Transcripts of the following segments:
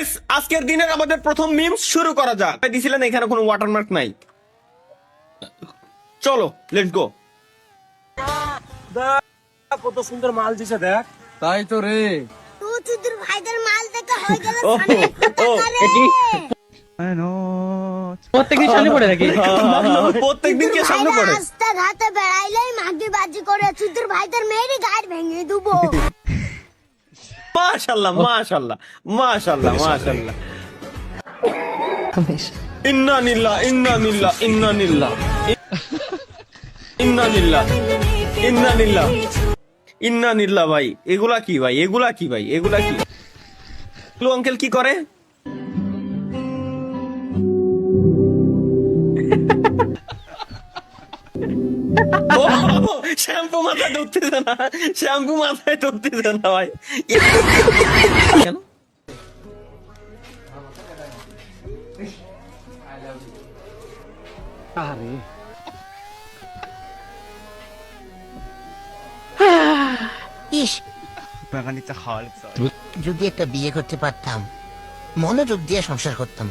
Guys, আজকের দিনের আমাদের প্রথম মিম শুরু করা যাক। দিছিলেন এখানে কোনো ওয়াটারমার্ক নাই। চলো লেটস গো। কত সুন্দর মাল দিছে দেখ। তাই তো রে। তোর ভাইদের মাল দেখে হয়ে গেল ও, ও, প্রত্যেকদিন সামনে পড়ে নাকি? প্রত্যেকদিন কে সামনে পড়ে? রাস্তাঘাটে বেড়াইলেই মাগি বাজি করে তোর ভাইদের মেয়েরই গাড় ভেঙে দেবো। মাশাআল্লাহ মাশাআল্লাহ মাশাআল্লাহ মাশাআল্লাহ। ইন্না লিল্লাহ ইন্না লিল্লাহ ইন্না লিল্লাহ ইন্না লিল্লাহ ইন্না লিল্লাহ ইন্না লিল্লাহ। ভাই এগুলা কি ভাই, এগুলা কি ভাই, এগুলা কি? আঙ্কেল কি করে? শ্যাম্পু মাথায় ধরতেছে না, শ্যাম্পু মাথায় ধরতেছে না ভাই। কেন? ইস, যদি একটা বিয়ে করতে পারতাম, মনোযোগ দিয়ে সংসার করতাম।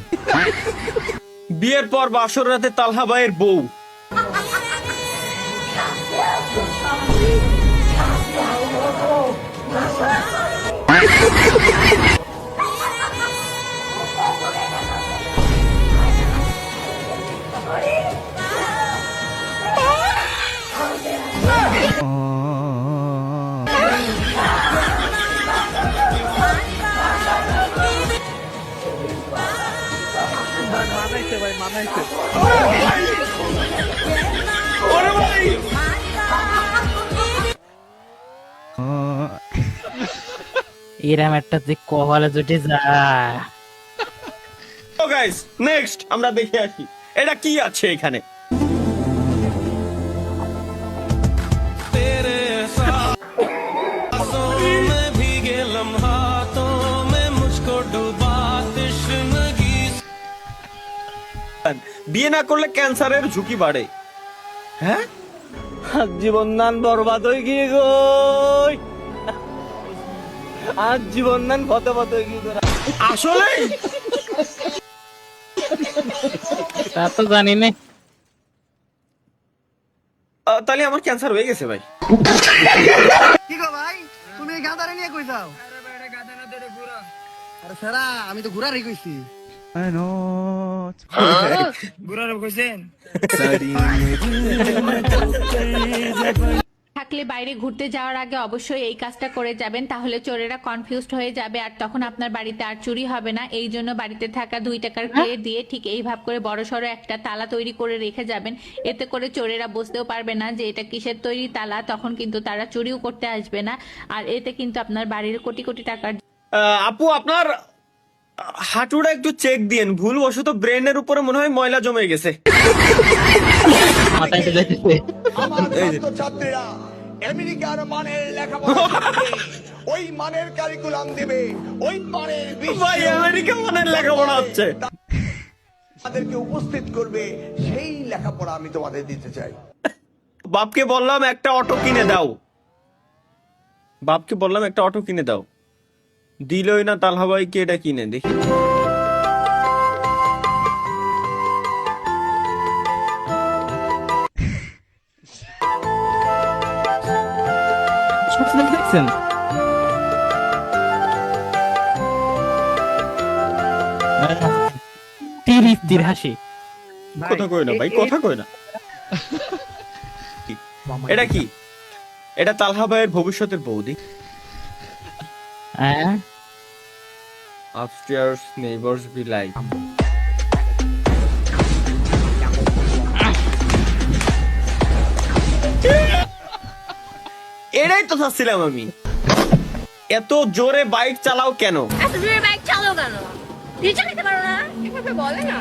বিয়ের পর বাসর রাতে তালহা ভাইয়ের বউ এরম একটা যে কপালে জুটে যায়। তো গাইস নেক্সট আমরা দেখে আসি এটা কি আছে এখানে। বিয়ে না করলে ক্যান্সারের ঝুঁকি বাড়ে। হ্যাঁ, জীবন নান বরবাদ হয়ে গিয়ে গো। আজ জীবন নান কত হয়ে গিয়ে আসলে তা তো জানি না। তাহলে আমার ক্যান্সার হয়ে গেছে ভাই। কি গো ভাই, তুমি এই গাঁদারে নিয়ে কই যাও? আরে সেরা, আমি তো ঘুরারই কইছি। থাকলে বাইরে ঘুরতে যাওয়ার আগে অবশ্যই এই কাজটা করে যাবেন, তাহলে চোরেরা কনফিউজড হয়ে যাবে আর তখন আপনার বাড়িতে আর চুরি হবে না। এই জন্য বাড়িতে থাকা 2 টাকার ক্লে দিয়ে ঠিক এই ভাব করে বড়সড় একটা তালা তৈরি করে রেখে যাবেন। এতে করে চোরেরা বুঝতেও পারবে না যে এটা কিসের তৈরি তালা, তখন কিন্তু তারা চুরিও করতে আসবে না। আর এতে কিন্তু আপনার বাড়ির কোটি কোটি টাকার। আপু আপনার হাঁটুটা একটু চেক দিয়েন, ভুলবশত ব্রেনের উপরে মনে হয় ময়লা জমে গেছে। মাথায় তো যাইতেছে। আমার ছাত্রছাত্রীরা আমেরিকার মানের লেখাপড়া শিখবে, ওই মানের কারিকুলাম দিবে, ওই মানের ভাই আমেরিকা মানের লেখাপড়া হচ্ছে। তাদেরকে উপস্থিত করবে, সেই লেখাপড়া আমি তোমাদের দিতে চাই। বাপকে বললাম একটা অটো কিনে দাও, বাপকে বললাম একটা অটো কিনে দাও, দিলই না। তালহা ভাইকে এটা কিনে দেখি। দেখছেন? তীর হাসি। কথা কই না ভাই, কথা কই না। এটা কি? এটা তালহা ভাইয়ের ভবিষ্যতের বৌদি। হ্যাঁ, Upstairs neighbors be like. এটাই তো চাচ্ছিলাম আমি। এত জোরে বাইক চালাও কেন? এত জোরে বাইক চালাও কেন? নিজে চালাতে পারো না? এভাবে বলে না।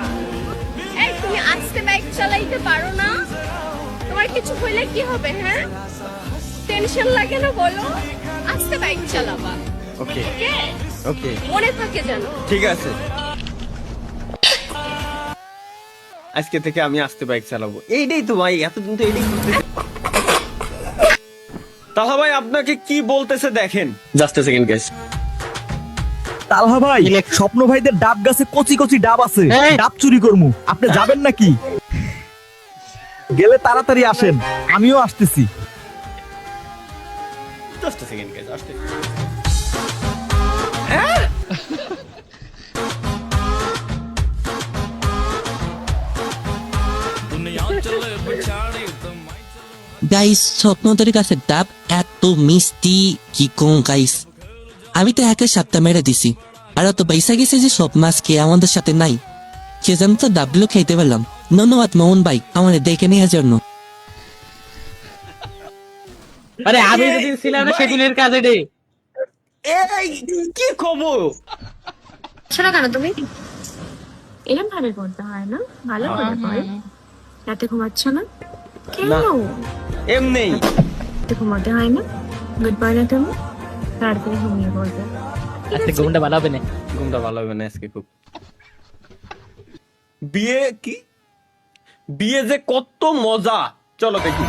এই তুমি আস্তে বাইক চালাইতে পারো না? তোমার কিছু হইলে কি হবে? হ্যাঁ, টেনশন লাগে না বলো? আস্তে বাইক চালাবা। ওকে ওকে, মনে থাকে যেন। ঠিক আছে, আজকে থেকে আমি আস্তে বাইক চালাবো। এইটাই তো ভাই, এতদিন তো এইটাই করতেছি। তাহা ভাই আপনাকে কি বলতেছে দেখেন। Just a second guys. তালহা ভাই, স্বপ্ন ভাইদের ডাব গাছে কচি কচি ডাব আছে, এই! ডাব চুরি করমু। আপনি যাবেন নাকি? গেলে তাড়াতাড়ি আসেন, আমিও আসতেছি। জাস্ট সেকেন্ড গাইস, আসতে গাইস স্বপ্নদের কাছে ডাব এত মিষ্টি কি কোন গাইস, আমি তো একা সাপটা মেরে দিছি, আর তো পয়সা গেছে যে সব মাছ খেয়ে আমাদের সাথে নাই, সেজন্য তো ডাবগুলো খাইতে পারলাম। ধন্যবাদ মোহন ভাই আমাদের দেখে নেওয়ার জন্য। আরে আমি যেদিন ছিলাম না সেদিনের কাজে রে। এই কি খবর? শোনো কেন তুমি এরকম ভাবে করতে হয় না, ভালো করে করে রাতে ঘুমাচ্ছ না কেন? এমনি রাতে ঘুমাতে হয় না, গুড বাই না তুমি, তারপরে ঘুমিয়ে পড়বে। আজকে ঘুমটা ভালো হবে না। ঘুমটা ভালো হবে না আজকে খুব। বিয়ে কি, বিয়ে যে কত মজা, চলো দেখি।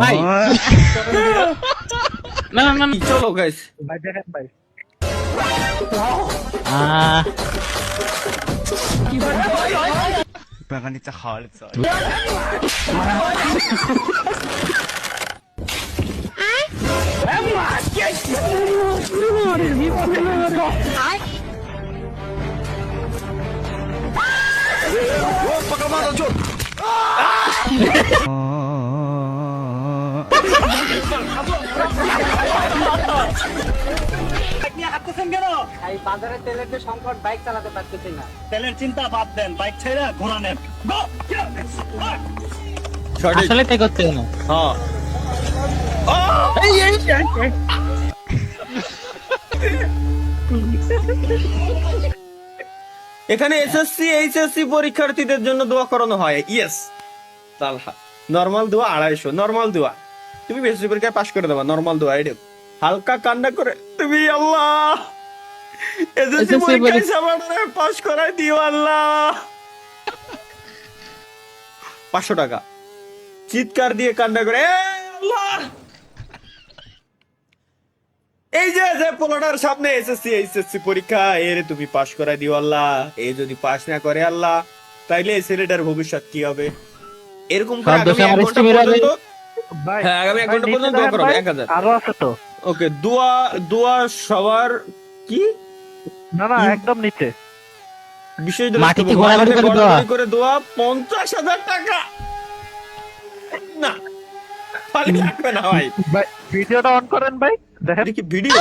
ভাই না না না চলো গাইস, ভাই দেখেন ভাই, বাজারে তেলের যে সংকট, বাইক চালাতে পারতেছি না। তেলের চিন্তা বাদ দেন, বাইক ছেড়ে ঘোরা নেন। সঠিক। আসলে তাই করতে না। হ্যাঁ এখানে এসএসসি এইচএসসি পরীক্ষার্থীদের জন্য দোয়া করানো হয়। ইয়েস তালহা, নরমাল দোয়া 250, নরমাল দোয়া। তুমি বেসি পরীক্ষায় পাশ করে দেবা, নরমাল দোয়া এটা। হালকা কান্না করে তুমি আল্লাহ এসএসসি পরীক্ষায় সামান্য পাশ করায় দিও আল্লাহ। 500 টাকা চিৎকার দিয়ে কান্না করে এ আল্লাহ। এই যে যে পোলাটার সামনে এসএসসি এইচএসসি পরীক্ষা, এর তুমি পাশ করায় দিও আল্লাহ। এ যদি পাশ না করে আল্লাহ, তাইলে এই ছেলেটার ভবিষ্যৎ কি হবে? এরকম করে সব দোষে আগামী 1 আমার ঘন্টা স্টিমের হবে। পর্যন্ত, ভাই হ্যাঁ আগামী 1 ঘন্টা পর্যন্ত দোয়া করবে 1000। আরো আছে তো। ওকে, দোয়া দোয়া সবার কি না না, একদম নিচে। বিশেষ মাটিতে ঘোরাঘুরি করে দোয়া। করে দোয়া 50,000 টাকা। না খালি থাকবে না ভাই, ভাই ভিডিওটা অন করেন ভাই, দেখেন। এটা কি ভিডিও?